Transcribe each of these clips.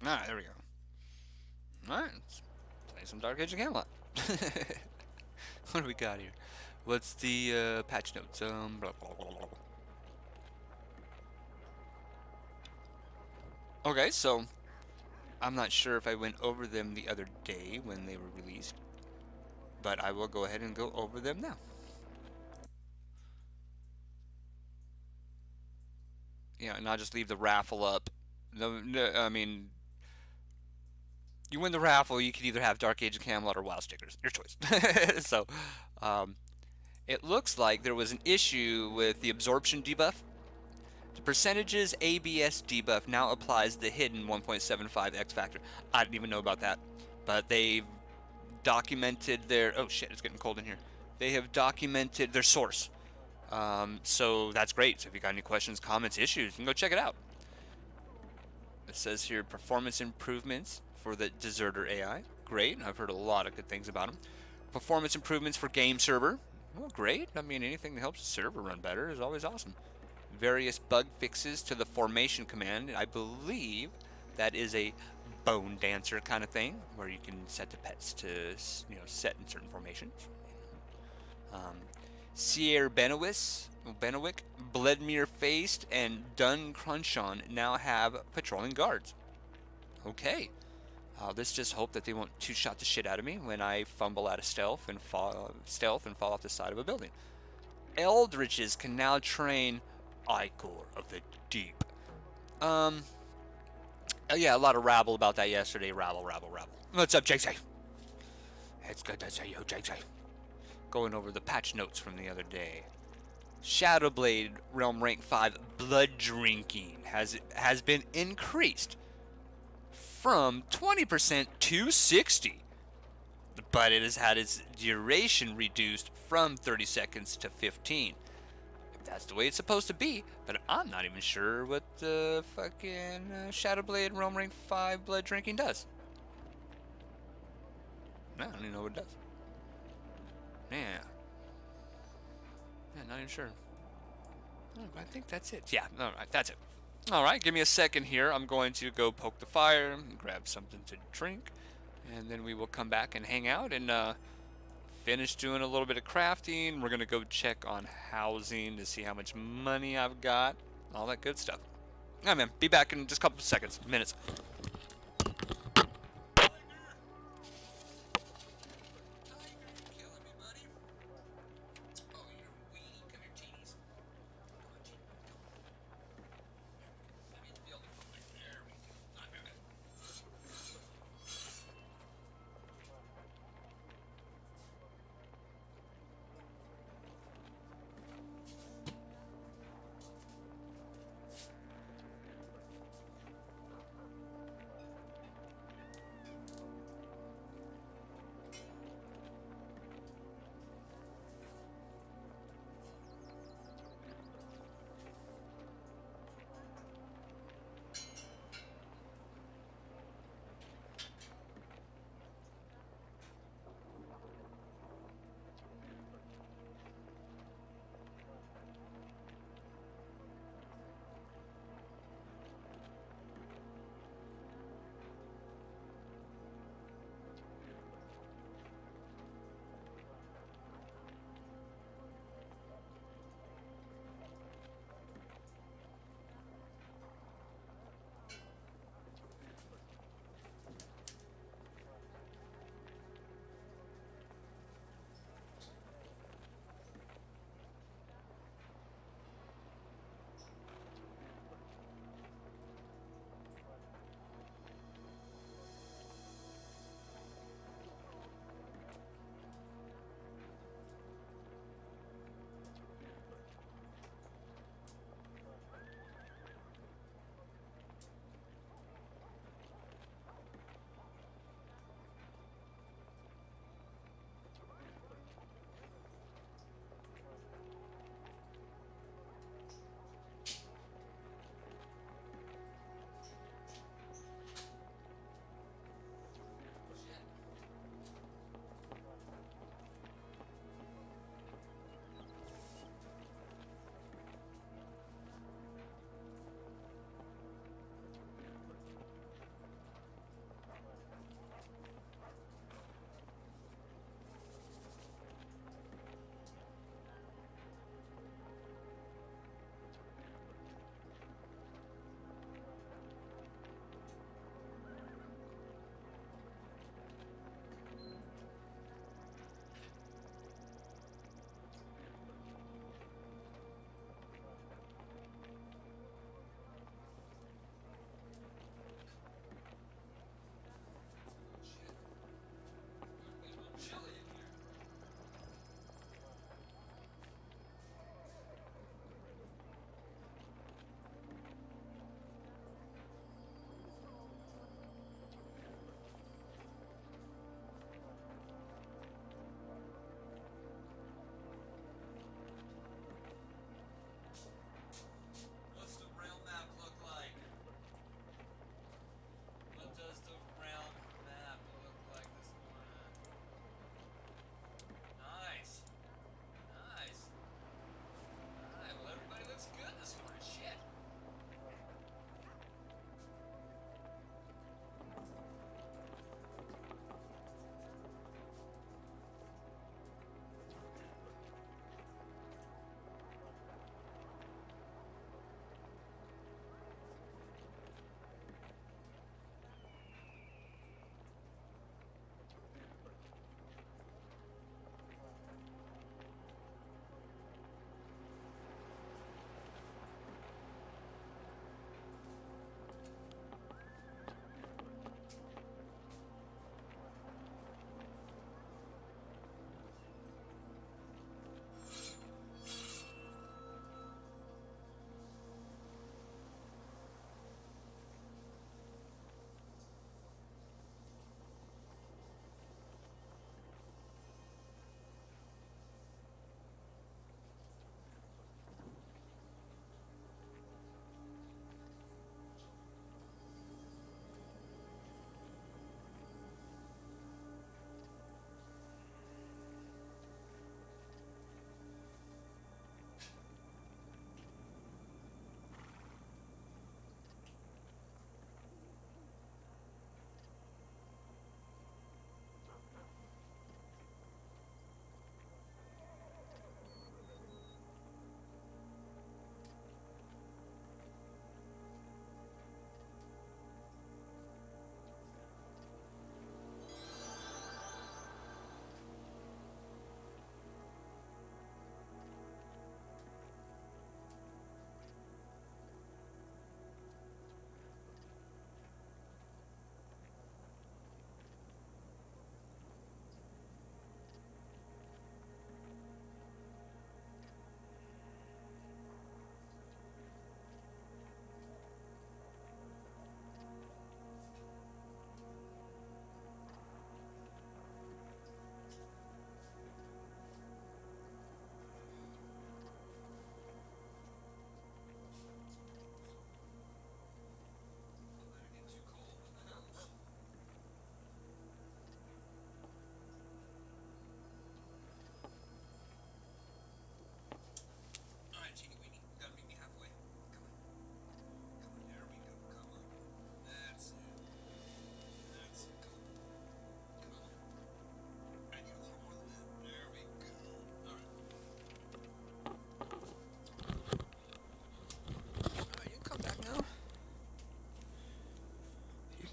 Alright, there we go. Alright, let's play some Dark Age of Camelot. What do we got here? What's the patch notes? Blah, blah, blah, blah. Okay, so I'm not sure if I went over them the other day when they were released, but I will go ahead and go over them now. Yeah, and I'll just leave the raffle up. No, no, I mean, you win the raffle, you can either have Dark Age of Camelot or WoW stickers. Your choice. So, um, it looks like there was an issue with the absorption debuff. The percentages ABS debuff now applies the hidden 1.75 X factor. I didn't even know about that, but they've documented their. Oh shit! It's getting cold in here. They have documented their source. So that's great. So if you got any questions, comments, issues, you can go check it out. It says here performance improvements for the Deserter AI. Great. I've heard a lot of good things about them. Performance improvements for game server. Well, great. I mean, anything that helps the server run better is always awesome. Various bug fixes to the formation command. I believe that is a bone dancer kind of thing where you can set the pets to set in certain formations. Sierra Benowick, Bledmere Faced, and Dun Crunchon now have patrolling guards. Okay. Let's just hope that they won't two-shot the shit out of me when I fumble out of stealth and fall off the side of a building. Eldritches can now train Icor of the Deep. Yeah, a lot of rabble about that yesterday. Rabble. What's up, JC? It's good to see you, JC. Going over the patch notes from the other day. Shadowblade Realm Rank 5 Blood Drinking has been increased from 20% to 60%, but it has had its duration reduced from 30 seconds to 15. That's the way it's supposed to be, but I'm not even sure what the fucking Shadowblade Realm Rank 5 Blood Drinking does. I don't even know what it does. Yeah, not even sure. Oh, I think that's it. Yeah, alright, that's it. Alright, give me a second here. I'm going to go poke the fire, grab something to drink, and then we will come back and hang out and finish doing a little bit of crafting. We're going to go check on housing to see how much money I've got. All that good stuff. Alright, man. Be back in just a couple of seconds, minutes.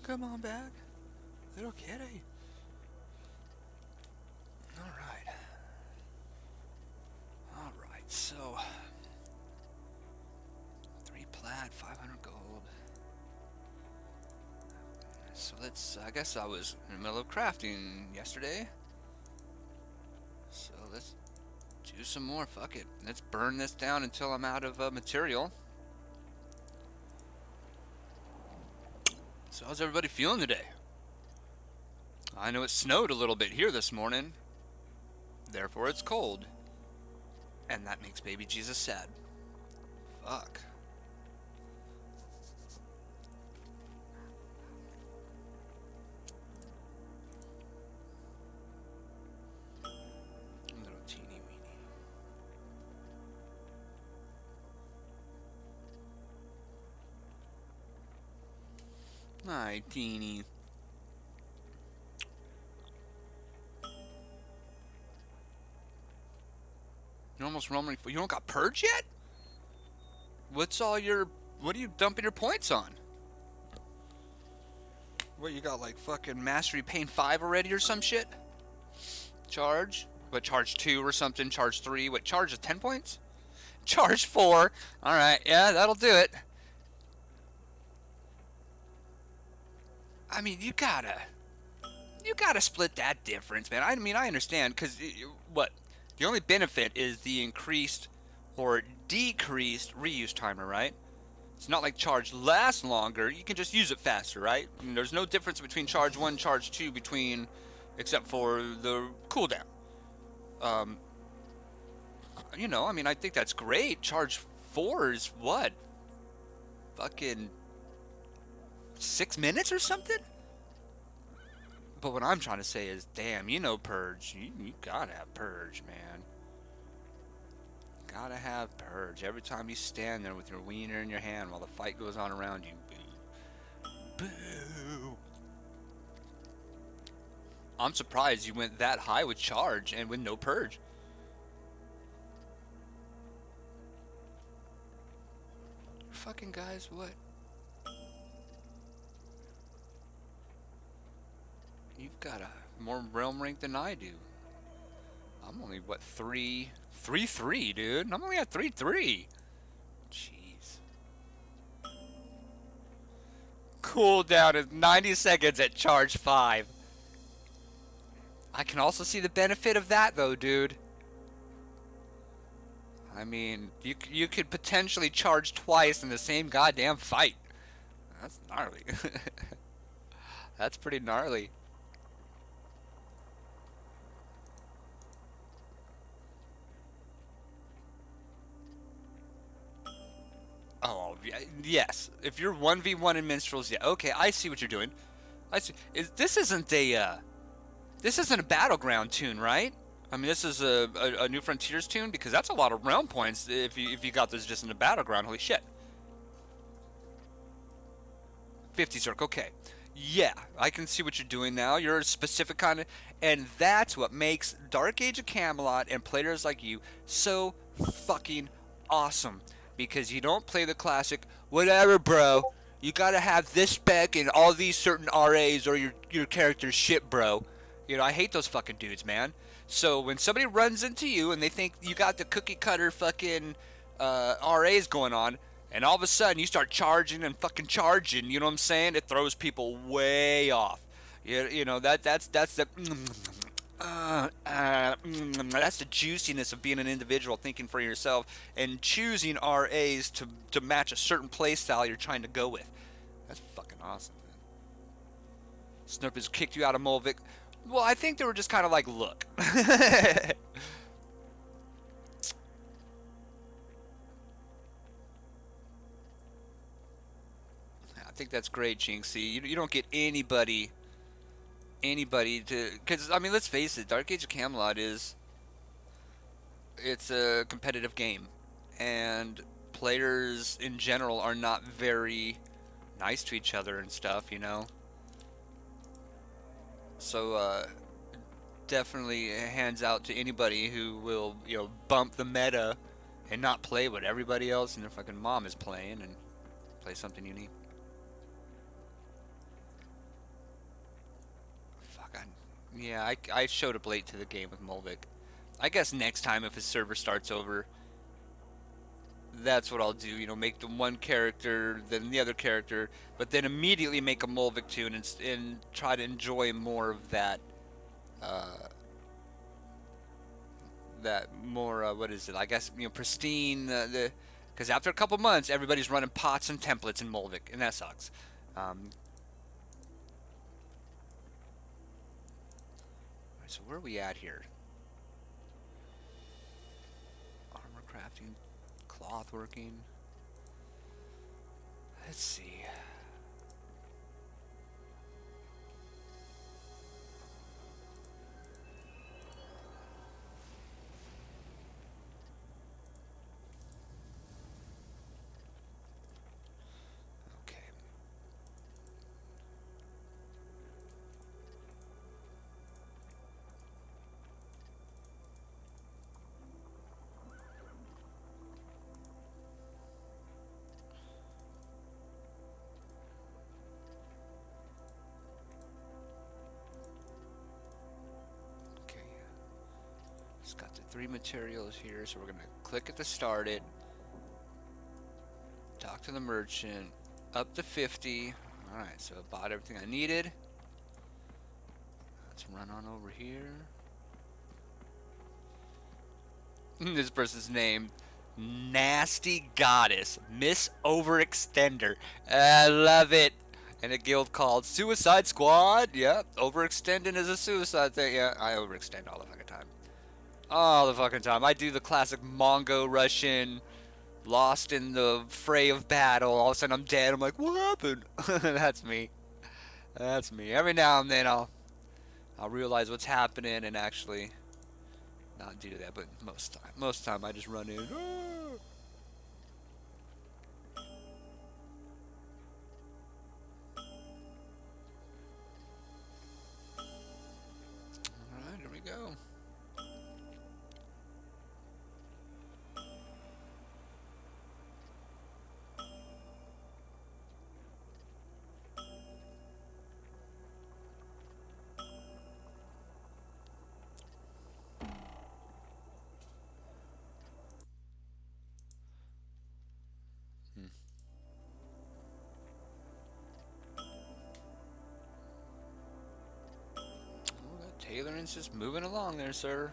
Come on back, little kitty. Alright. Alright, so 3 plat, 500 gold. So let's, I guess I was in the middle of crafting yesterday. So let's do some more, fuck it. Let's burn this down until I'm out of material. So how's everybody feeling today? I know it snowed a little bit here this morning. Therefore it's cold. And that makes baby Jesus sad. Fuck. Little teeny weeny. Hi, teeny. You're almost roaming. You don't got purge yet? What's all your... What are you dumping your points on? What, you got like fucking Mastery Pain 5 already or some shit? Charge? What, charge 2 or something? Charge 3? What, charge is 10 points? Charge 4. Alright, yeah, that'll do it. I mean, you gotta split that difference, man. I mean, I understand, because, what? The only benefit is the increased or decreased reuse timer, right? It's not like charge lasts longer. You can just use it faster, right? I mean, there's no difference between charge 1 and charge 2 except for the cooldown. You know, I mean, I think that's great. Charge 4 is what? Fucking 6 minutes or something? But what I'm trying to say is, damn, you know purge. You gotta have purge, man. Gotta have purge. Every time you stand there with your wiener in your hand while the fight goes on around you. Boo. Boo. I'm surprised you went that high with charge and with no purge. Fucking guys, what? You've got a more realm rank than I do. I'm only, what, 3-3, dude? I'm only at 3-3. Jeez. Cooldown is 90 seconds at charge 5. I can also see the benefit of that, though, dude. I mean, you could potentially charge twice in the same goddamn fight. That's gnarly. That's pretty gnarly. Oh, yes. If you're 1v1 in minstrels, yeah. Okay, I see what you're doing. I see. This isn't a battleground tune, right? I mean, this is a New Frontiers tune, because that's a lot of realm points if you got this just in a battleground. Holy shit. 50 circle. Okay. Yeah, I can see what you're doing now. You're a specific kind of, and that's what makes Dark Age of Camelot and players like you so fucking awesome. Because you don't play the classic, whatever, bro. You gotta have this spec and all these certain RAs or your character's shit, bro. You know, I hate those fucking dudes, man. So when somebody runs into you and they think you got the cookie cutter fucking RAs going on, and all of a sudden you start charging and fucking charging, you know what I'm saying? It throws people way off. You know that's the that's the juiciness of being an individual, thinking for yourself and choosing RAs to match a certain play style you're trying to go with. That's fucking awesome, man. Snurpers kicked you out of Molvik. Well, I think they were just kind of like, look. I think that's great, Jinxie. You don't get anybody to, because I mean, let's face it, Dark Age of Camelot it's a competitive game, and players in general are not very nice to each other and stuff, you know. So definitely hands out to anybody who will, you know, bump the meta and not play what everybody else and their fucking mom is playing and play something unique. Yeah, I showed up late to the game with Molvik. I guess next time if his server starts over, that's what I'll do. You know, make the one character, then the other character, but then immediately make a Molvik tune and try to enjoy more of that. Uh, that more what is it? I guess pristine. The because after a couple months, everybody's running pots and templates in Molvik, and that sucks. Um, so where are we at here? Armor crafting, cloth working. Let's see. Okay. Okay. Just got the 3 materials here, so we're gonna click it to start it. Talk to the merchant. Up to 50. All right, so I bought everything I needed. Let's run on over here. This person's name, Nasty Goddess, Miss Overextender. I love it. And a guild called Suicide Squad. Yep, overextending is a suicide thing. Yeah, I overextend all the fucking time. All the fucking time. I do the classic Mongo Russian, lost in the fray of battle. All of a sudden I'm dead. I'm like, what happened? That's me. That's me. Every now and then I'll realize what's happening and actually not do that, but most time I just run in. Alright, here we go. Oh, that tailoring's just moving along there, sir.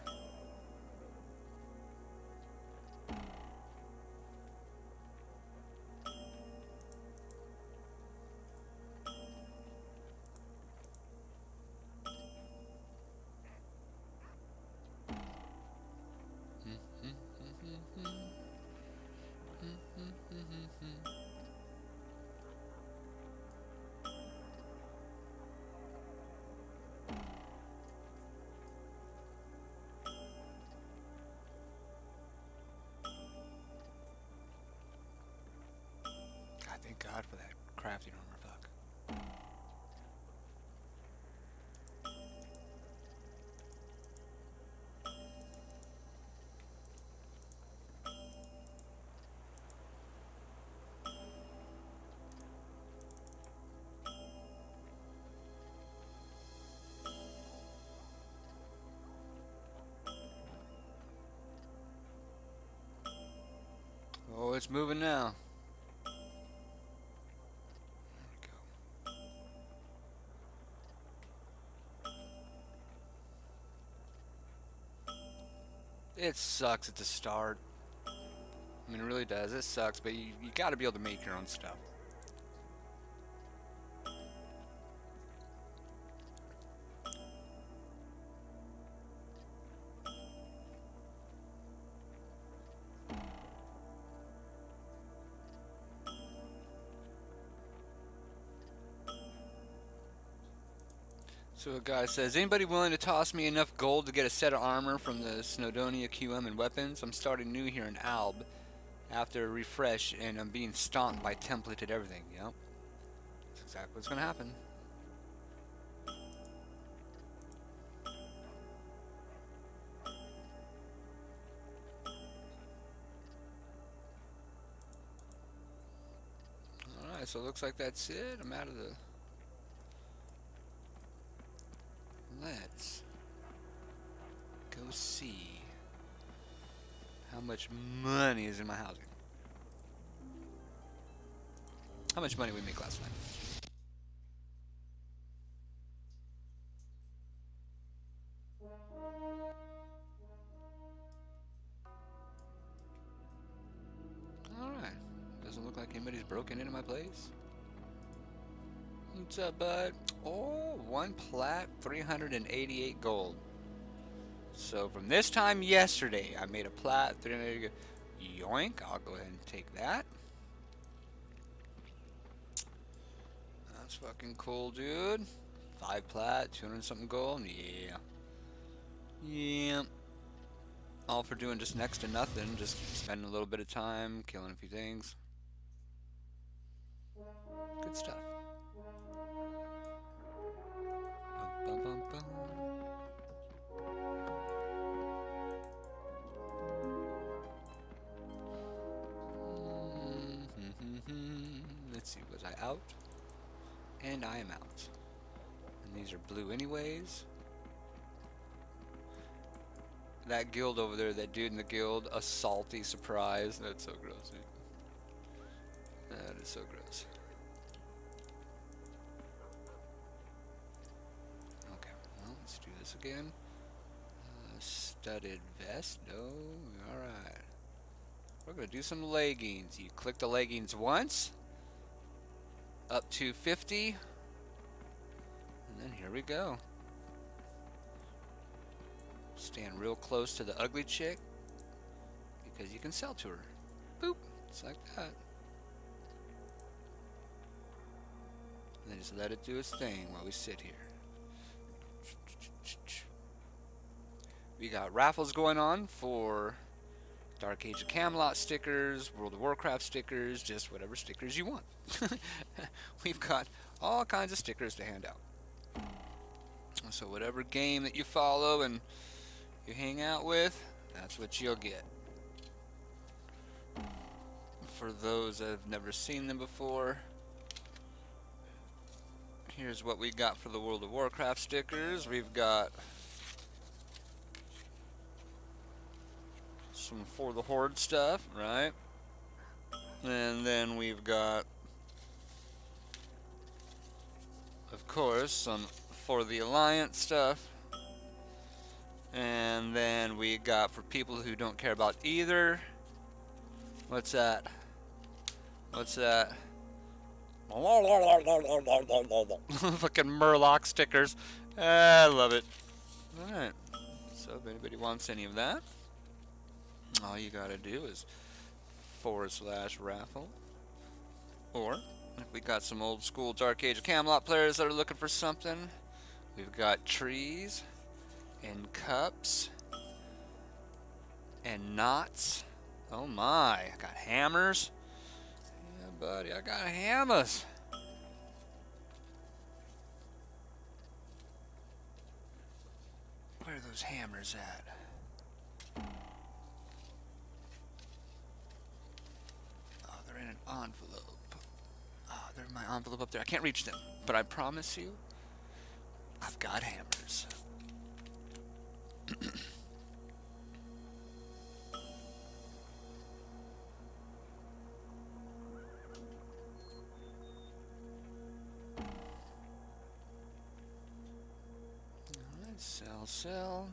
God, thank God for that crafting armor, fuck. Oh, it's moving now. It sucks at the start. I mean, it really does. It sucks, but you got to be able to make your own stuff. So a guy says, anybody willing to toss me enough gold to get a set of armor from the Snowdonia QM and weapons? I'm starting new here in Alb after a refresh, and I'm being stomped by templated everything. Yep. That's exactly what's going to happen. Alright, so it looks like that's it. I'm out of the let's go see how much money is in my housing. How much money we make last night? Alright. Doesn't look like anybody's broken into my place. What's up, bud? Oh, 1 plat, 388 gold. So from this time yesterday, I made a plat, 380 yoink, I'll go ahead and take that. That's fucking cool, dude. 5 plat, 200 something gold, yeah. Yeah. All for doing just next to nothing, just spending a little bit of time, killing a few things. Good stuff. Bum, bum, bum, bum. Let's see, was I out? And I am out. And these are blue anyways. That guild over there, that dude in the guild, a salty surprise. That's so gross, dude. That is so gross. Okay, well, let's do this again. Studded vest, no, alright. We're gonna do some leggings. You click the leggings once, up to 50, and then here we go. Stand real close to the ugly chick, because you can sell to her. Boop, it's like that. And then just let it do its thing while we sit here. We got raffles going on for Dark Age of Camelot stickers, World of Warcraft stickers, just whatever stickers you want. We've got all kinds of stickers to hand out. So whatever game that you follow and you hang out with, that's what you'll get. For those that have never seen them before, here's what we got for the World of Warcraft stickers. We've got some For the Horde stuff, right? And then we've got, of course, some For the Alliance stuff. And then we got for people who don't care about either. What's that? What's that? Fucking Murloc stickers. I love it. Alright. So if anybody wants any of that, all you gotta do is /raffle. Or if we got some old school Dark Age of Camelot players that are looking for something, we've got trees and cups and knots. Oh my, I got hammers. Yeah, buddy, I got hammers. Where are those hammers at? Oh, they're in an envelope. Oh, they're in my envelope up there. I can't reach them, but I promise you, I've got hammers. Alright, sell.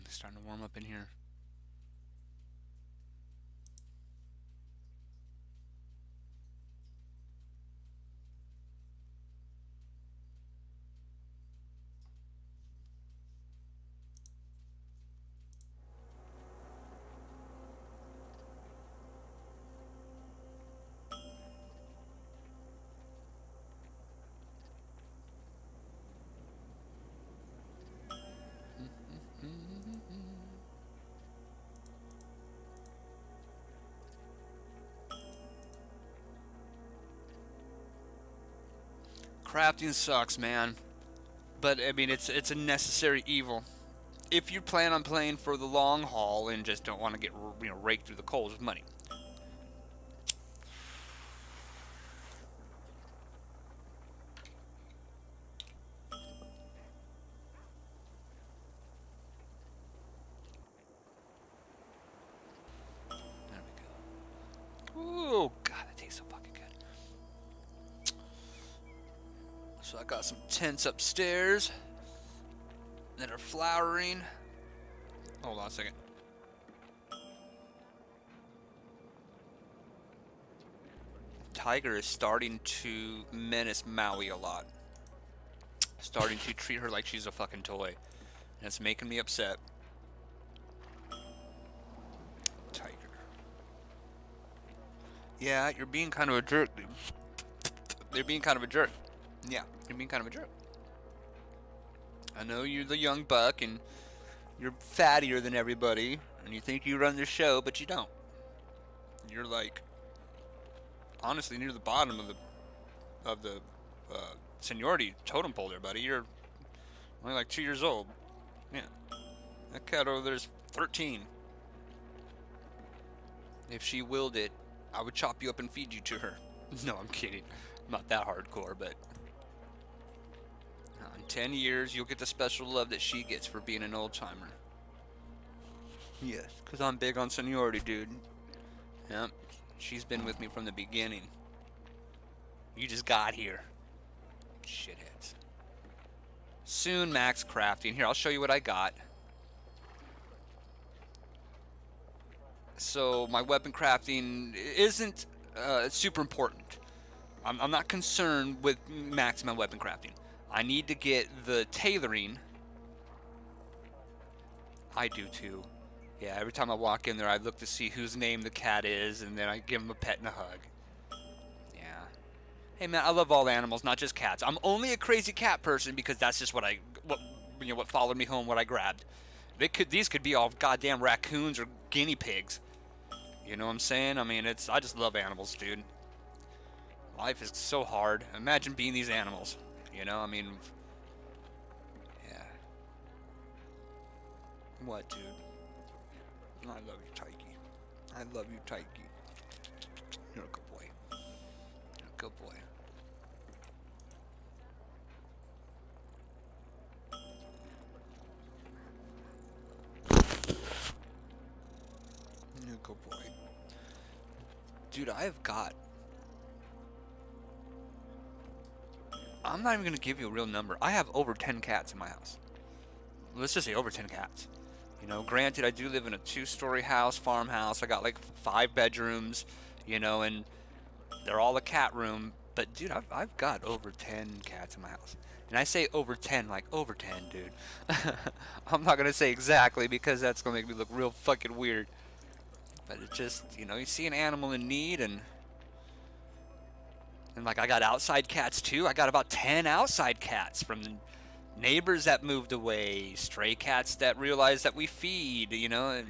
It's starting to warm up in here. Crafting sucks, man. But I mean, it's a necessary evil. If you plan on playing for the long haul and just don't want to get raked through the coals with money. So I got some tents upstairs that are flowering. Hold on a second. Tiger is starting to menace Maui a lot. Starting to treat her like she's a fucking toy. And it's making me upset. Tiger. Yeah, you're being kind of a jerk, dude. You're being kind of a jerk. Yeah, you're being kind of a jerk. I know you're the young buck and you're fattier than everybody and you think you run the show, but you don't. You're like honestly near the bottom of the seniority totem pole there, buddy. You're only like 2 years old. Yeah. That cat over there's 13. If she willed it, I would chop you up and feed you to her. No, I'm kidding. I'm not that hardcore, but in 10 years, you'll get the special love that she gets for being an old timer. Yes, because I'm big on seniority, dude. Yep, she's been with me from the beginning. You just got here. Shitheads. Soon, max crafting. Here, I'll show you what I got. So, my weapon crafting isn't super important. I'm not concerned with maxing my weapon crafting. I need to get the tailoring. I do too. Yeah, every time I walk in there, I look to see whose name the cat is, and then I give him a pet and a hug. Yeah. Hey man, I love all animals, not just cats. I'm only a crazy cat person because that's just what followed me home, what I grabbed. These could be all goddamn raccoons or guinea pigs. You know what I'm saying? I mean, I just love animals, dude. Life is so hard. Imagine being these animals. You know, I mean, yeah. What, dude? I love you, Taiki. I love you, Taiki. You're a good boy. You're a good boy. You're a good boy. Dude, I have got... I'm not even going to give you a real number. I have over 10 cats in my house. Let's just say over 10 cats. You know, granted, I do live in a 2-story house, farmhouse. I got like 5 bedrooms, you know, and they're all a cat room. But, dude, I've got over 10 cats in my house. And I say over 10, like over 10, dude. I'm not going to say exactly because that's going to make me look real fucking weird. But it just, you know, you see an animal in need and like I got outside cats too. I got about 10 outside cats from neighbors that moved away, stray cats that realize that we feed, you know.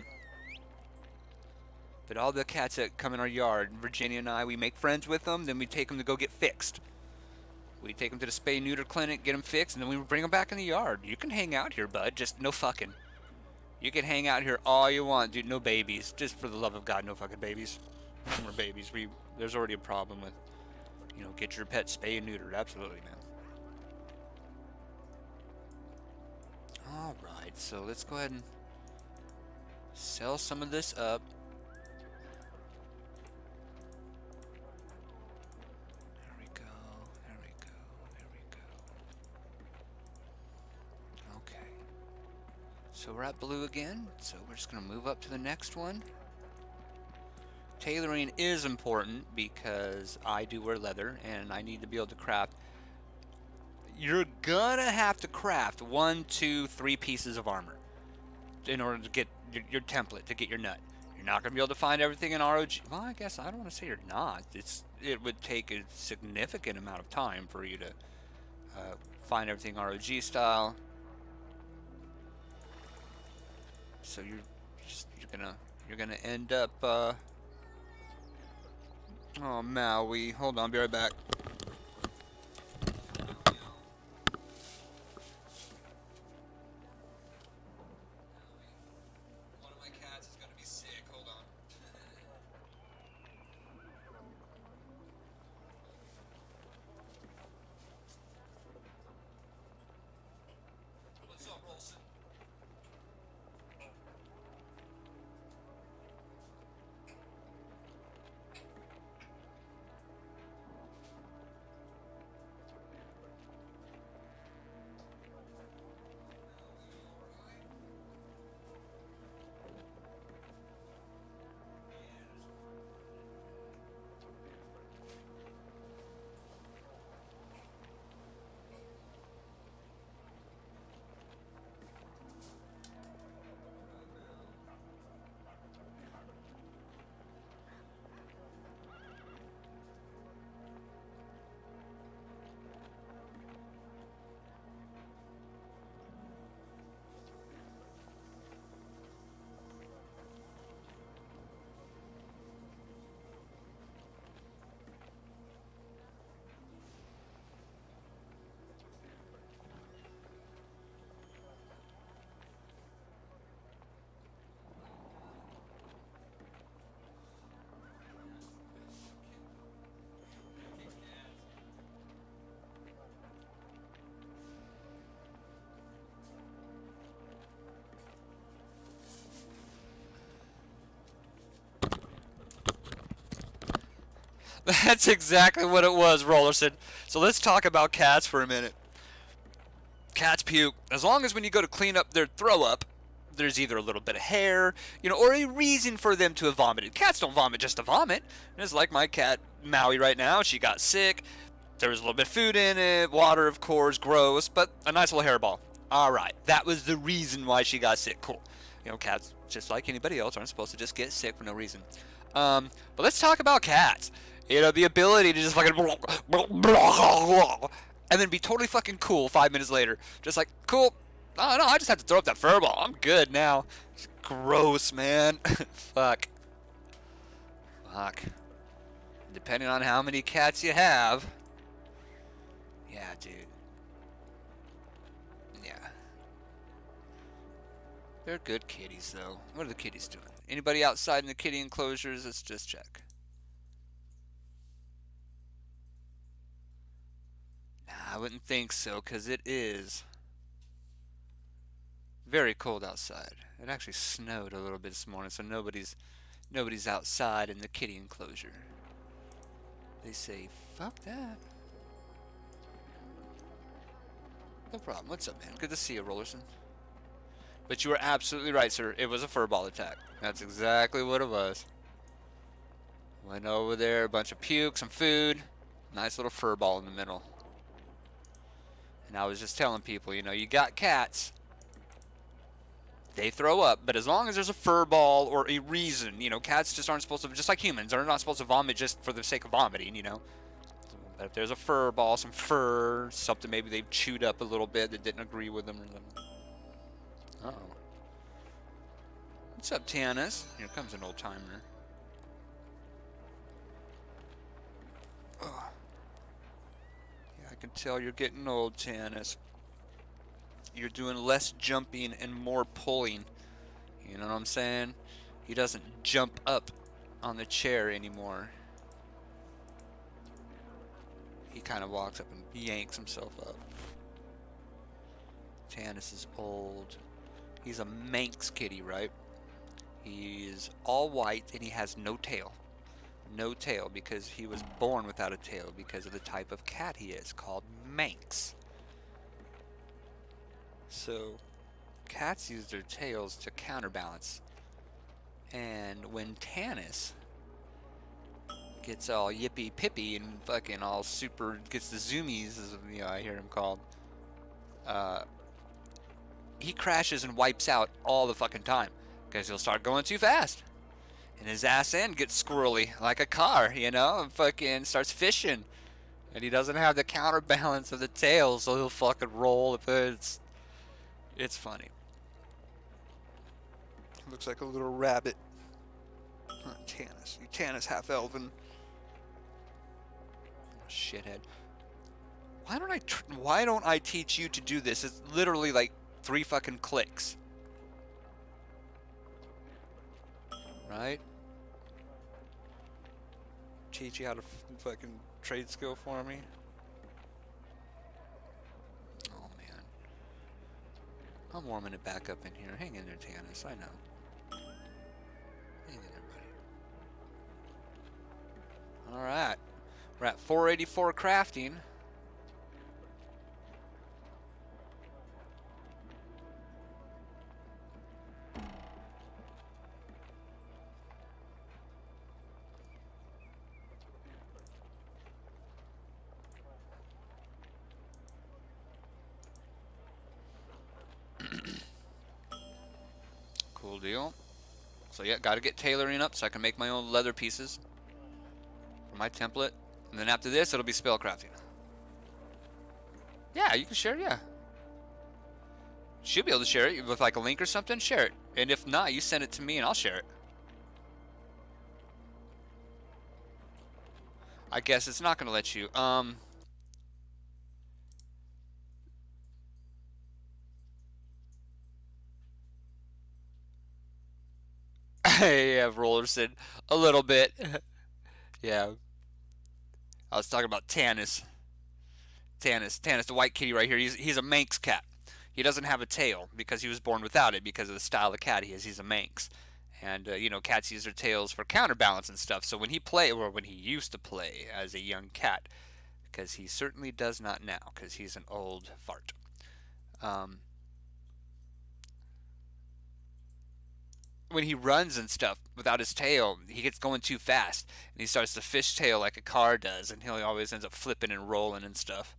But all the cats that come in our yard, Virginia and I, we make friends with them, then we take them to go get fixed. We take them to the spay-neuter clinic, get them fixed, and then we bring them back in the yard. You can hang out here, bud, just no fucking. You can hang out here all you want, dude, no babies. Just for the love of God, no fucking babies. No more babies. There's already a problem with... You know, get your pet spay and neutered. Absolutely, man. Alright, so let's go ahead and sell some of this up. There we go. There we go. There we go. Okay. So we're at blue again. So we're just going to move up to the next one. Tailoring is important because I do wear leather and I need to be able to craft. You're gonna have to craft 1, 2, 3 pieces of armor in order to get your template, to get your nut. You're not gonna be able to find everything in ROG. Well, I guess I don't want to say you're not. It would take a significant amount of time for you to find everything ROG style. So you're gonna end up. Oh, Maui. Hold on, be right back. One of my cats is gonna be sick. Hold on. What's up, Wilson? That's exactly what it was, Rollerson. So let's talk about cats for a minute. Cats puke. As long as when you go to clean up their throw up, there's either a little bit of hair, or a reason for them to have vomited. Cats don't vomit just to vomit. It's like my cat Maui right now. She got sick. There was a little bit of food in it, water, of course, gross, but a nice little hairball. All right, that was the reason why she got sick. Cool. Cats, just like anybody else, aren't supposed to just get sick for no reason. But let's talk about cats. The ability to just fucking and then be totally fucking cool 5 minutes later. Just like, cool. Oh, no, I just have to throw up that furball. I'm good now. It's gross, man. Fuck. Depending on how many cats you have. Yeah, dude. Yeah. They're good kitties, though. What are the kitties doing? Anybody outside in the kitty enclosures? Let's just check. Nah, I wouldn't think so, because it is very cold outside. It actually snowed a little bit this morning, so nobody's outside in the kitty enclosure. They say, fuck that. No problem. What's up, man? Good to see you, Rollerson. But you were absolutely right, sir. It was a furball attack. That's exactly what it was. Went over there, a bunch of puke, some food, nice little furball in the middle. And I was just telling people, you got cats. They throw up, but as long as there's a furball or a reason, cats just aren't supposed to, just like humans, they're not supposed to vomit just for the sake of vomiting, But if there's a furball, some fur, something maybe they've chewed up a little bit that didn't agree with them or something. Uh-oh. What's up, Tiana's? Here comes an old timer. Oh. Yeah, I can tell you're getting old, Tiana's. You're doing less jumping and more pulling. You know what I'm saying? He doesn't jump up on the chair anymore. He kind of walks up and yanks himself up. Tannis is old. He's a Manx kitty, right? He's all white and he has no tail. No tail because he was born without a tail because of the type of cat he is, called Manx. So, cats use their tails to counterbalance. And when Tannis gets all yippy-pippy and fucking all super, gets the zoomies, as I hear him called, he crashes and wipes out all the fucking time. Because he'll start going too fast. And his ass end gets squirrely, like a car, and fucking starts fishing. And he doesn't have the counterbalance of the tail, so he'll fucking roll. It's funny. Looks like a little rabbit. Tannis. You Tannis half-elven. Shithead. Why don't I teach you to do this? It's literally like 3 fucking clicks. Right? Teach you how to fucking trade skill for me. Oh man. I'm warming it back up in here. Hang in there, Tannis. I know. Hang in there, buddy. Alright. We're at 484 crafting. Cool deal. So yeah, gotta get tailoring up so I can make my own leather pieces for my template. And then after this, it'll be spellcrafting. Yeah, you can share it, yeah. Should be able to share it with like a link or something, share it. And if not, you send it to me and I'll share it. I guess it's not gonna let you. Yeah, Rollerson, a little bit. Yeah. I was talking about Tannis. Tannis, the white kitty right here. He's a Manx cat. He doesn't have a tail because he was born without it because of the style of cat he is. He's a Manx. And you know, cats use their tails for counterbalance and stuff. So when he used to play as a young cat, because he certainly does not now, because he's an old fart. Um, when he runs and stuff without his tail, he gets going too fast, and he starts to fishtail like a car does, and he always ends up flipping and rolling and stuff.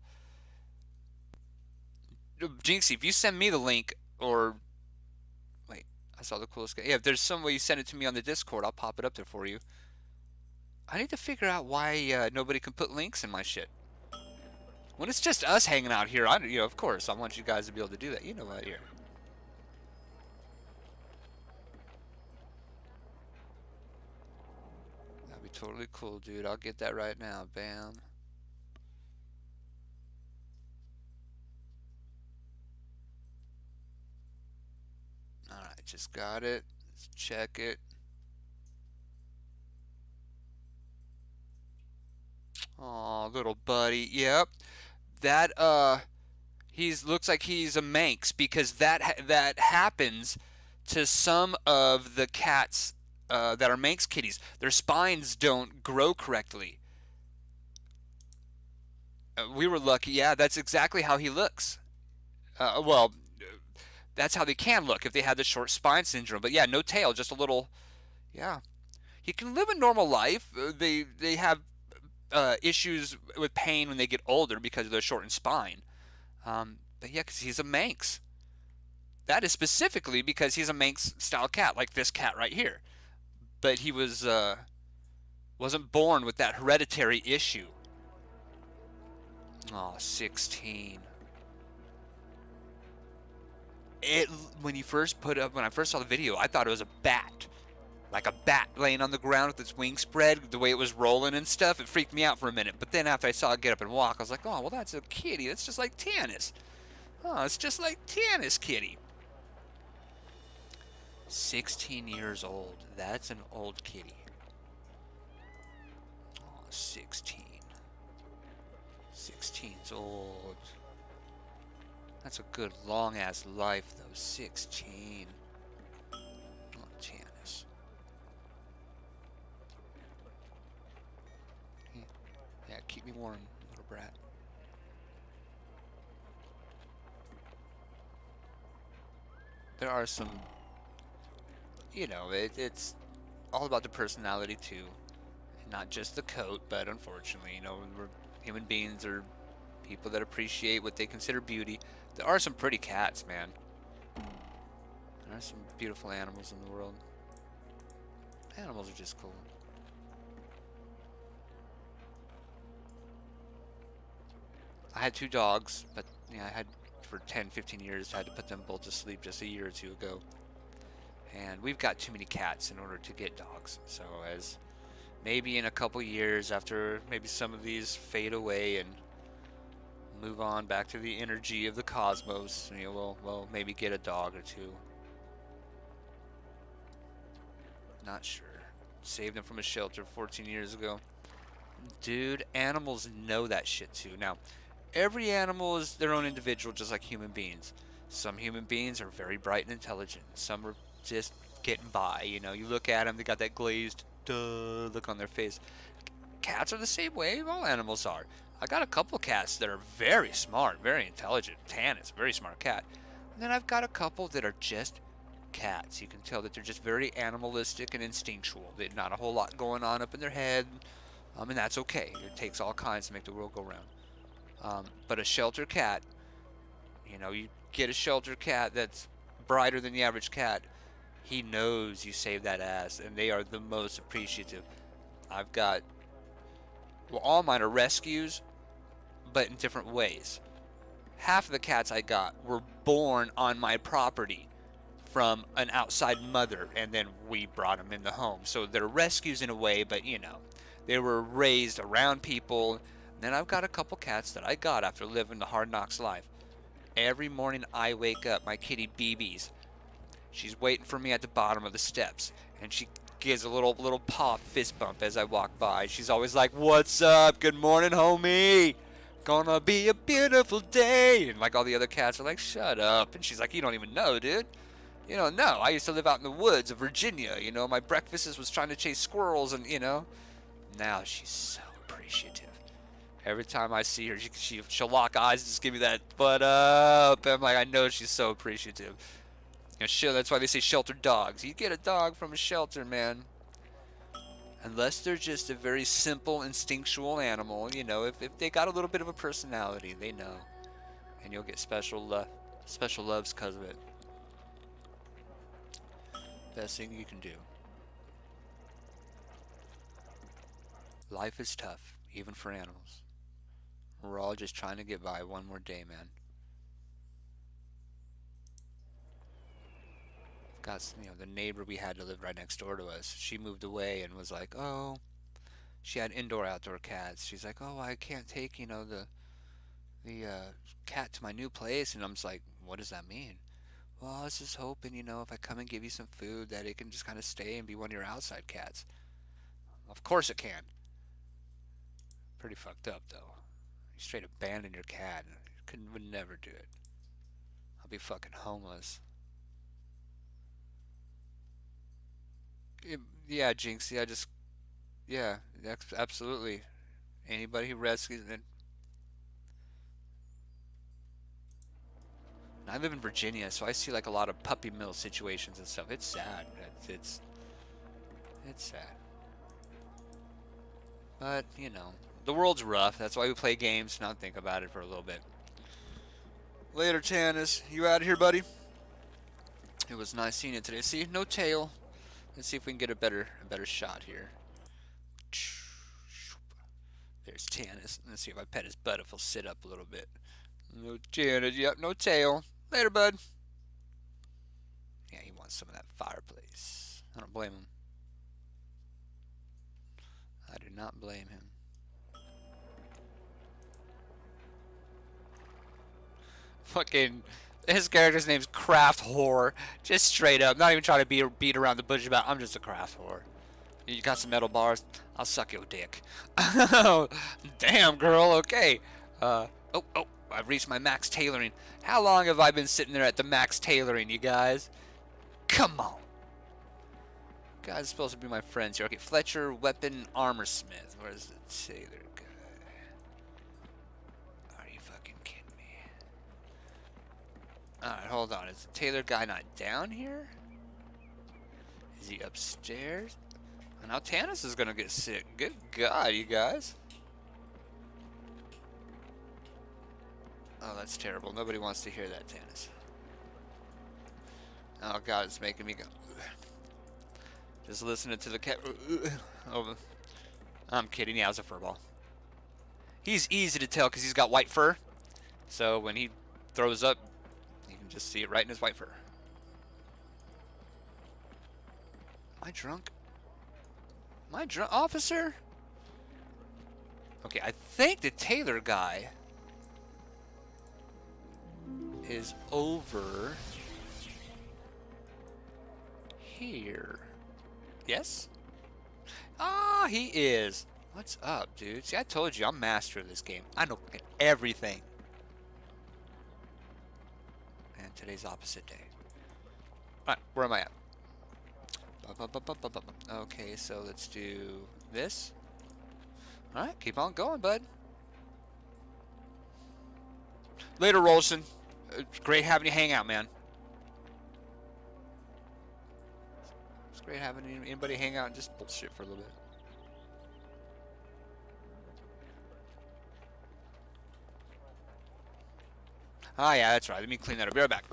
Jinxie, if you send me the link, or wait, I saw the coolest guy. Yeah, if there's some way you send it to me on the Discord, I'll pop it up there for you. I need to figure out why nobody can put links in my shit. When it's just us hanging out here, of course, I want you guys to be able to do that. You know what, here. That'd be totally cool, dude. I'll get that right now. Bam. Alright, just got it. Let's check it. Aw, little buddy. Yep. That looks like he's a Manx, because that happens to some of the cats that are Manx kitties. Their spines don't grow correctly. We were lucky. Yeah, that's exactly how he looks. Well, that's how they can look if they had the short spine syndrome. But yeah, no tail, just a little. Yeah, he can live a normal life. They have issues with pain when they get older because of their shortened spine. But yeah, because he's a Manx. That is specifically because he's a Manx style cat, like this cat right here. But he wasn't born with that hereditary issue. Oh, 16. When I first saw the video, I thought it was a bat. Like a bat laying on the ground with its wings spread, the way it was rolling and stuff. It freaked me out for a minute. But then after I saw it get up and walk, I was like, oh, well, that's a kitty. That's just like Tannis. Oh, it's just like Tannis kitty. 16 years old. That's an old kitty. Oh, 16. 16's old. That's a good long-ass life, though. 16. Oh, Tannis. Yeah, keep me warm, little brat. There are some, it's all about the personality too, not just the coat. But unfortunately, human beings are people that appreciate what they consider beauty. There are some pretty cats, man. There are some beautiful animals in the world. Animals are just cool. I had 2 dogs, but I had for 10, 15 years. I had to put them both to sleep just a year or 2 ago. And we've got too many cats in order to get dogs. So as maybe in a couple years, after maybe some of these fade away and move on back to the energy of the cosmos, we'll maybe get a dog or 2. Not sure. Saved them from a shelter 14 years ago. Dude, animals know that shit too. Now, every animal is their own individual, just like human beings. Some human beings are very bright and intelligent. Some are just getting by. You look at them, they got that glazed duh look on their face. Cats are the same way. All animals are. I got a couple cats that are very smart, very intelligent. Tannis, very smart cat. And then I've got a couple that are just cats. You can tell that they're just very animalistic and instinctual. There's not a whole lot going on up in their head. And that's okay. It takes all kinds to make the world go round. But a shelter cat, you get a shelter cat that's brighter than the average cat, he knows you saved that ass, and they are the most appreciative. All mine are rescues, but in different ways. Half of the cats I got were born on my property from an outside mother, and then we brought them in the home. So they're rescues in a way, but they were raised around people. And then I've got a couple cats that I got after living the hard knocks life. Every morning I wake up, my kitty BB's, she's waiting for me at the bottom of the steps, and she gives a little paw fist bump as I walk by. She's always like, "What's up? Good morning, homie. Gonna be a beautiful day." And like all the other cats are like, "Shut up." And she's like, "You don't even know, dude." You know, no, I used to live out in the woods of Virginia. You know, my breakfast was trying to chase squirrels, and you know, now she's so appreciative. Every time I see her, she'll lock eyes and just give me that "what up?" I'm like, I know she's so appreciative. You know, that's why they say sheltered dogs. You get a dog from a shelter, man. Unless they're just a very simple, instinctual animal, you know, if they got a little bit of a personality, they know. And you'll get special loves because of it. Best thing you can do. Life is tough, even for animals. We're all just trying to get by one more day, man. Got, you know, the neighbor we had to live right next door to us. She moved away and was like, oh, she had indoor-outdoor cats. She's like, oh, I can't take, you know, the cat to my new place. And I'm just like, what does that mean? Well, I was just hoping, you know, if I come and give you some food, that it can just kind of stay and be one of your outside cats. Of course it can. Pretty fucked up, though. You straight abandon your cat. Would never do it. I'll be fucking homeless. Yeah, Jinx. Yeah, yeah, absolutely. Anybody who rescues it. I live in Virginia, so I see like a lot of puppy mill situations and stuff. It's sad. It's sad. But you know, the world's rough. That's why we play games, not think about it for a little bit. Later, Tannis. You out of here, buddy? It was nice seeing you today. See, no tail. Let's see if we can get a better shot here. There's Tannis. Let's see if I pet his butt if he'll sit up a little bit. No Tannis. Yep, no tail. Later, bud. Yeah, he wants some of that fireplace. I don't blame him. I do not blame him. Fucking, his character's name's Craft Whore. Just straight up. Not even trying to beat around the bush about it. I'm just a craft whore. You got some metal bars? I'll suck your dick. Damn, girl. Okay. Oh, I've reached my max tailoring. How long have I been sitting there at the max tailoring, you guys? Come on. You guys are supposed to be my friends here. Okay, Fletcher, weapon, armor smith. Where's the tailor guy? Are you fucking kidding me? Alright, hold on. Is the tailor guy not down here? Is he upstairs? And now Tannis is gonna get sick. Good God, you guys. Oh, that's terrible. Nobody wants to hear that, Tannis. Oh God, it's making me go. Just listening to the cat. Oh, I'm kidding. Yeah, it was a furball. He's easy to tell because he's got white fur. So when he throws up, you can just see it right in his white fur. Am I drunk? Am I drunk, officer? Okay, I think the tailor guy is over here. Yes? Ah, he is. What's up, dude? See, I told you, I'm master of this game. I know fucking everything. And today's opposite day. Alright, where am I at? Okay, so let's do this. Alright, keep on going, bud. Later, Rolson. It's great having you hang out, man. It's great having anybody hang out and just bullshit for a little bit. Ah, yeah, that's right. Let me clean that up. Be right back.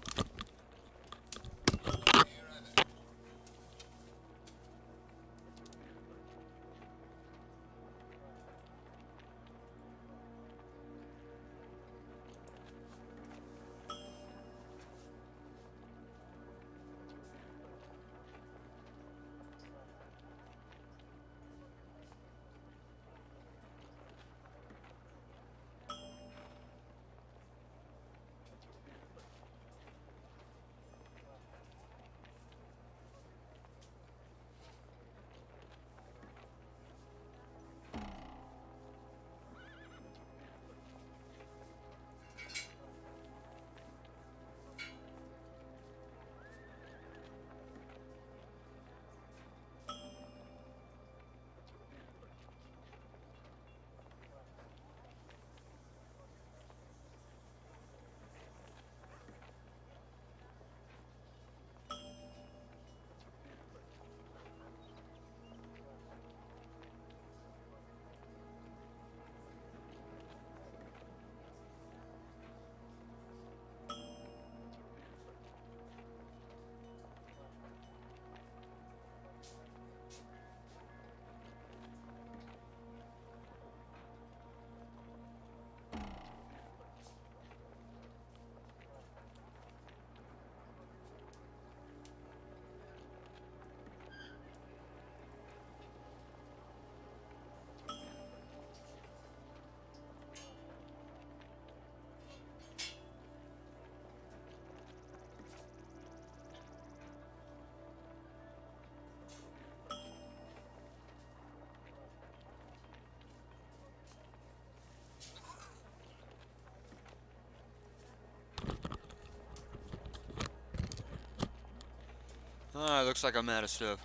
Alright, looks like I'm out of stuff.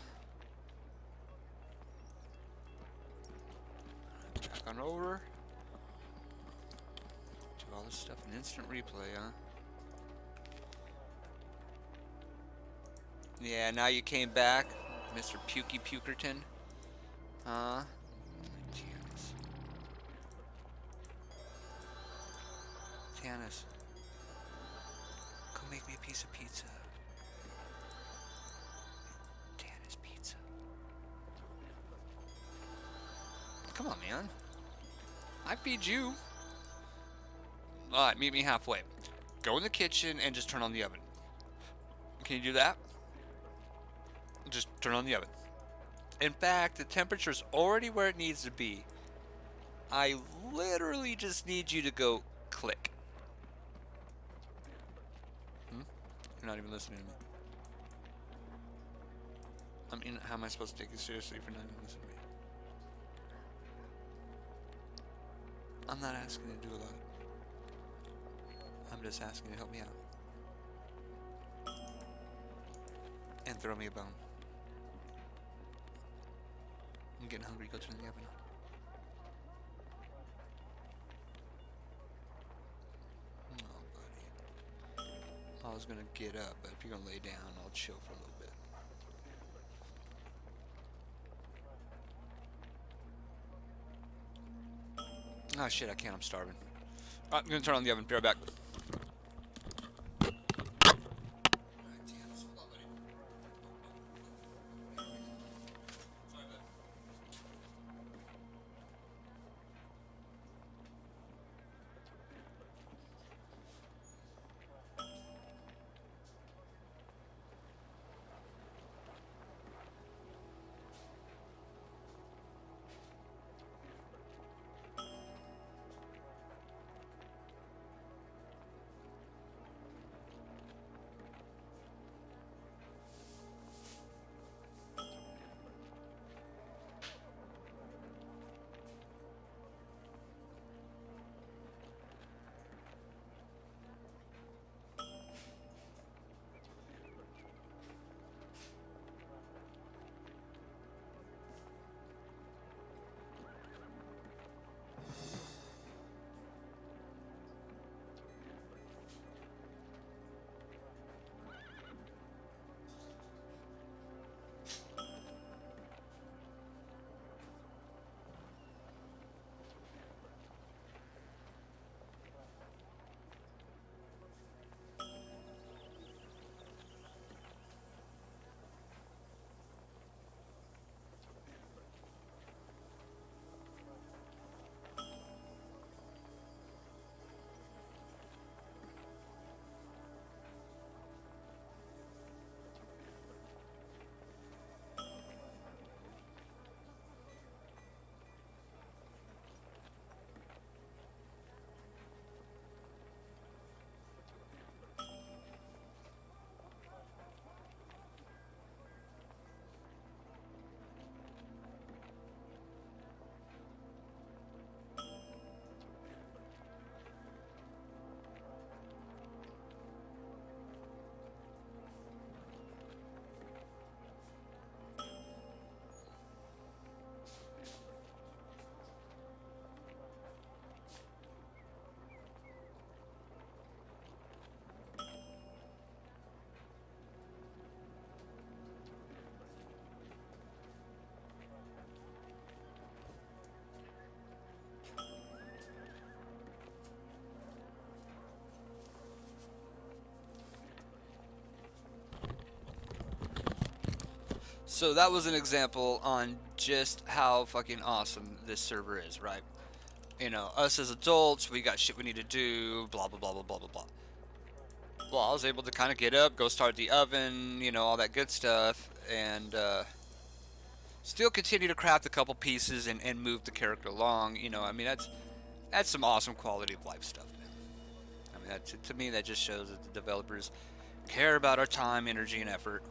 Back on over. Do all this stuff in instant replay, huh? Yeah, now you came back, Mr. Pukey Pukerton. Huh? Tannis. Tannis. Go make me a piece of pizza. Tannis pizza. Come on, man. I feed you. Alright, meet me halfway. Go in the kitchen and just turn on the oven. Can you do that? Just turn on the oven. In fact, the temperature's already where it needs to be. I literally just need you to go click. You're not even listening to me. I mean, how am I supposed to take you seriously for not even listening to me? I'm not asking you to do a lot. I'm just asking you to help me out. And throw me a bone. I'm getting hungry, go turn the oven on. Oh, buddy. I was gonna get up, but if you're gonna lay down, I'll chill for a little bit. Oh shit, I can't, I'm starving. Alright, I'm gonna turn on the oven, be right back. So that was an example on just how fucking awesome this server is, right? You know, us as adults, we got shit we need to do, blah, blah, blah, blah, blah, blah, blah. Well, I was able to kind of get up, go start the oven, you know, all that good stuff, and still continue to craft a couple pieces and move the character along. You know, I mean, that's some awesome quality of life stuff, man. I mean, to me, that just shows that the developers care about our time, energy, and effort.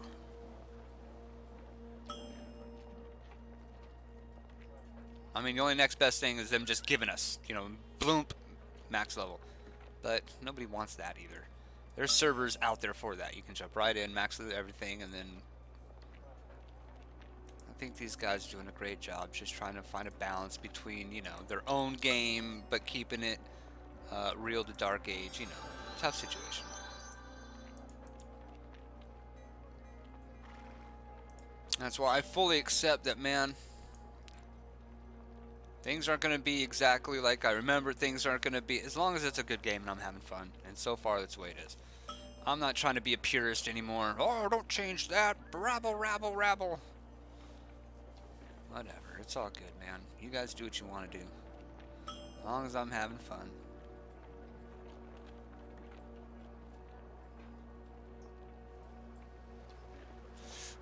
I mean, the only next best thing is them just giving us, you know, bloomp, max level. But nobody wants that either. There's servers out there for that. You can jump right in, max everything, and then think these guys are doing a great job just trying to find a balance between, you know, their own game, but keeping it real to Dark Age, you know, tough situation. That's why I fully accept that, man. Things aren't going to be exactly like I remember. Things aren't going to be, as long as it's a good game and I'm having fun. And so far, that's the way it is. I'm not trying to be a purist anymore. Oh, don't change that. Rabble, rabble, rabble. Whatever. It's all good, man. You guys do what you want to do. As long as I'm having fun.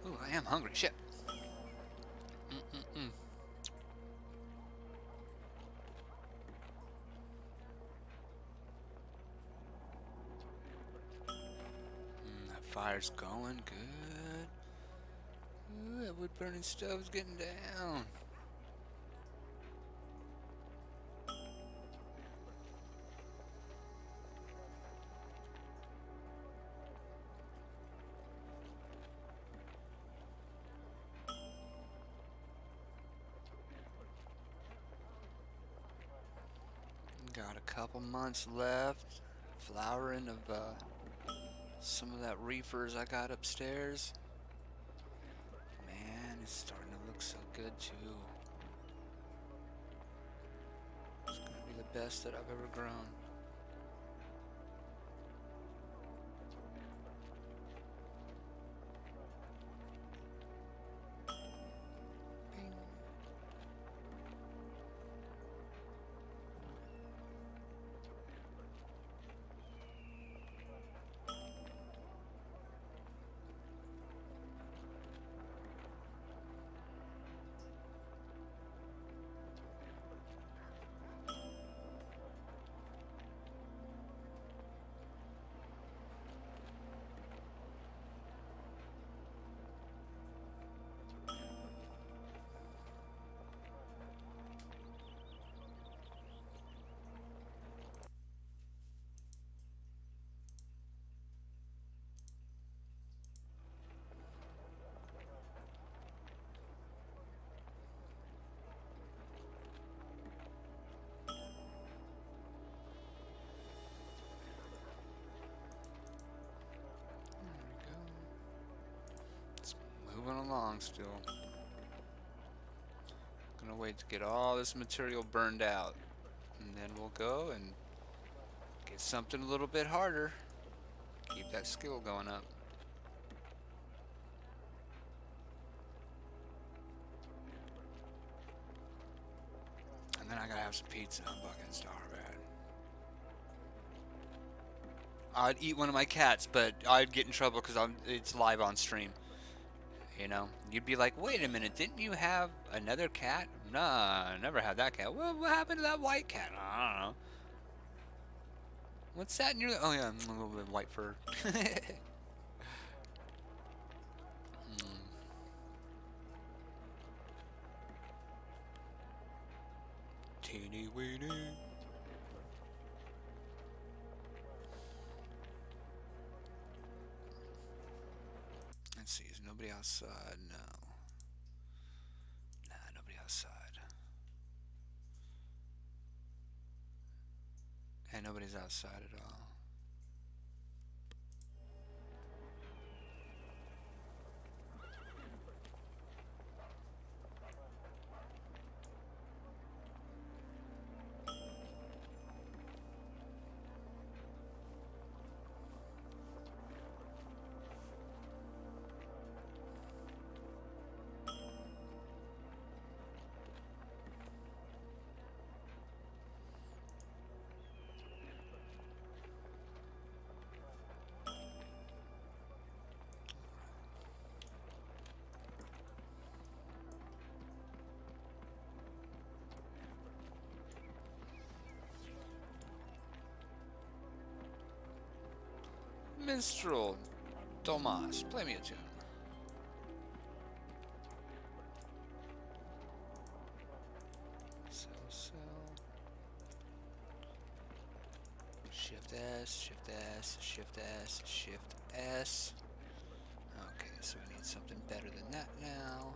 Ooh, I am hungry. Shit. That fire's going good. Ooh, that wood burning stove's getting down. Got a couple months left. Flowering of some of that reefers I got upstairs. Man, it's starting to look so good too. It's gonna be the best that I've ever grown. Moving along still. Gonna wait to get all this material burned out. And then we'll go and get something a little bit harder. Keep that skill going up. And then I gotta have some pizza. I'm fucking starving. I'd eat one of my cats, but I'd get in trouble because it's live on stream. You know, you'd be like, wait a minute, didn't you have another cat? Nah, I never had that cat. What happened to that white cat? I don't know. What's that in your... Oh, yeah, a little bit of white fur. Teeny weeny. Let's see, is nobody outside? No. Nah, nobody outside. And nobody's outside at all. Minstrel, Tomas, play me a tune. Sell. Shift S, Shift S, Shift S, Shift S. Okay, so we need something better than that now.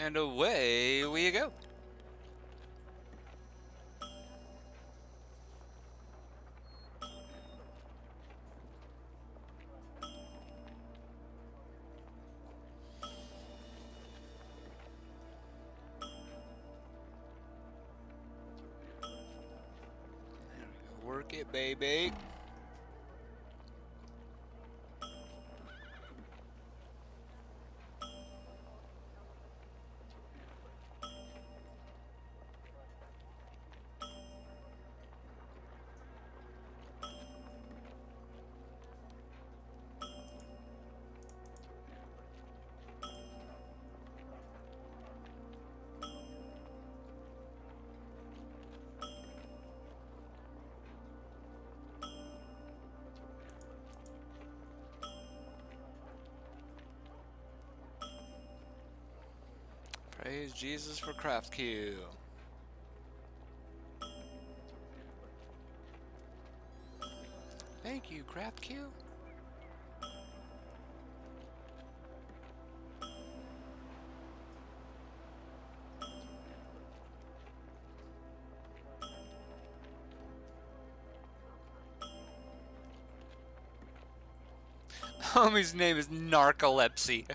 And away we go. Work it, baby. Praise Jesus for craft queue. Thank you, craft queue. Homie's name is Narcolepsy.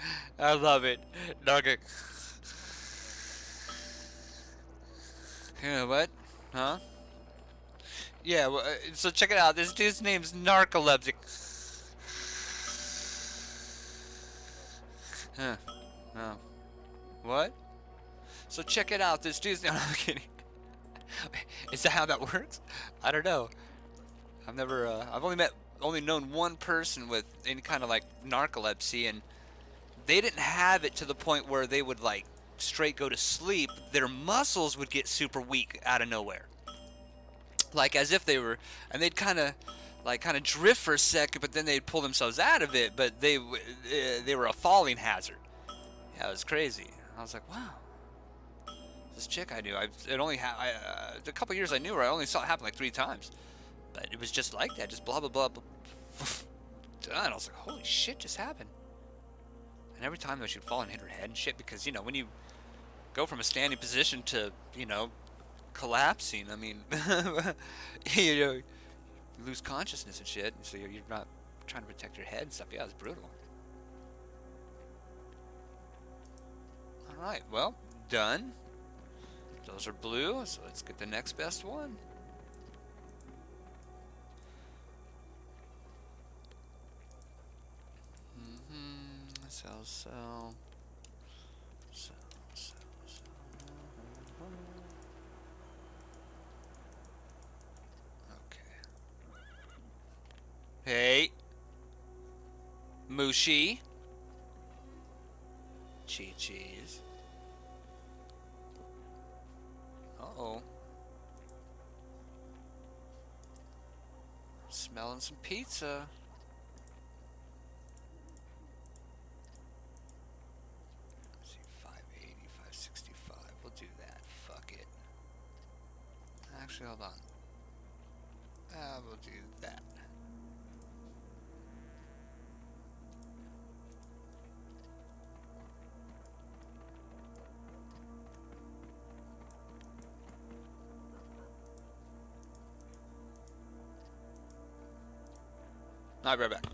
I love it. Yeah, what? Huh? Yeah, well, so check it out. This dude's name's Narcolepsy. Huh. No. What? So check it out. This dude's... No, I'm kidding. Is that how that works? I don't know. I've never... I've only known one person with any kind of, like, narcolepsy, and they didn't have it to the point where they would, like, straight go to sleep. Their muscles would get super weak out of nowhere, like as if they were, and they'd kind of drift for a second, but then they'd pull themselves out of it. But they were a falling hazard. Yeah, it was crazy. I was like, wow. This chick I knew, a couple years I knew her, I only saw it happen like 3 times, but it was just like that, just blah blah blah, blah. And I was like, holy shit, just happened. And every time though, she'd fall and hit her head and shit, because you know when you go from a standing position to, you know, collapsing, I mean, you know, you lose consciousness and shit, so you're not trying to protect your head and stuff. Yeah, it's brutal. Alright, well, done. Those are blue, so let's get the next best one. Sell. Okay. Hey. Mushi. Cheese. Uh-oh. Smelling some pizza. Let's see, 580, 565. We'll do that. Fuck it. Actually, hold on. We'll do that. I'll be right back.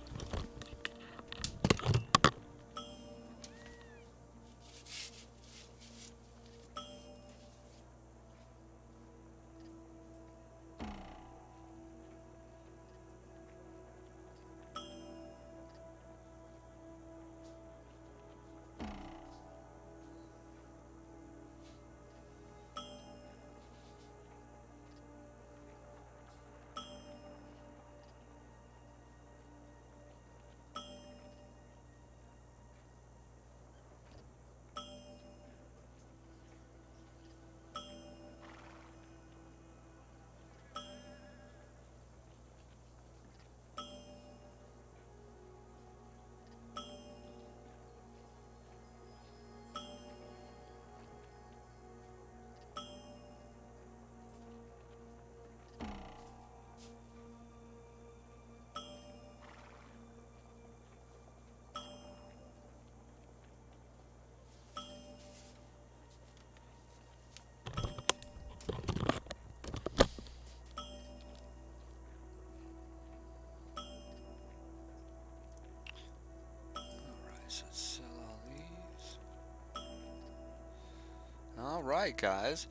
Alright, guys.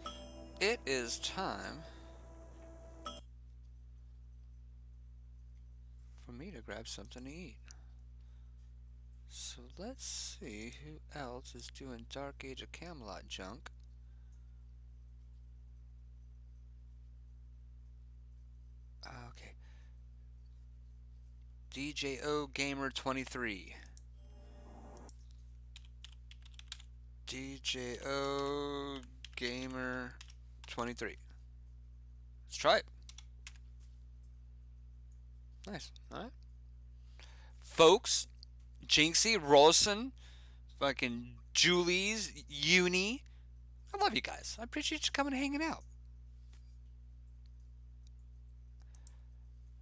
It is time for me to grab something to eat. So let's see who else is doing Dark Age of Camelot junk. Okay. DJO Gamer 23. DJO Gamer 23. Let's try it. Nice. Alright. Folks, Jinxie, Rolson, fucking Julie's, Uni. I love you guys. I appreciate you coming and hanging out.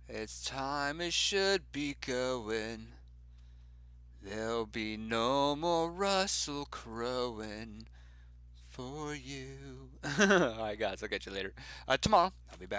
It's time it should be going. There'll be no more Russell crowing for you. Alright, guys, I'll catch you later. Tomorrow, I'll be back.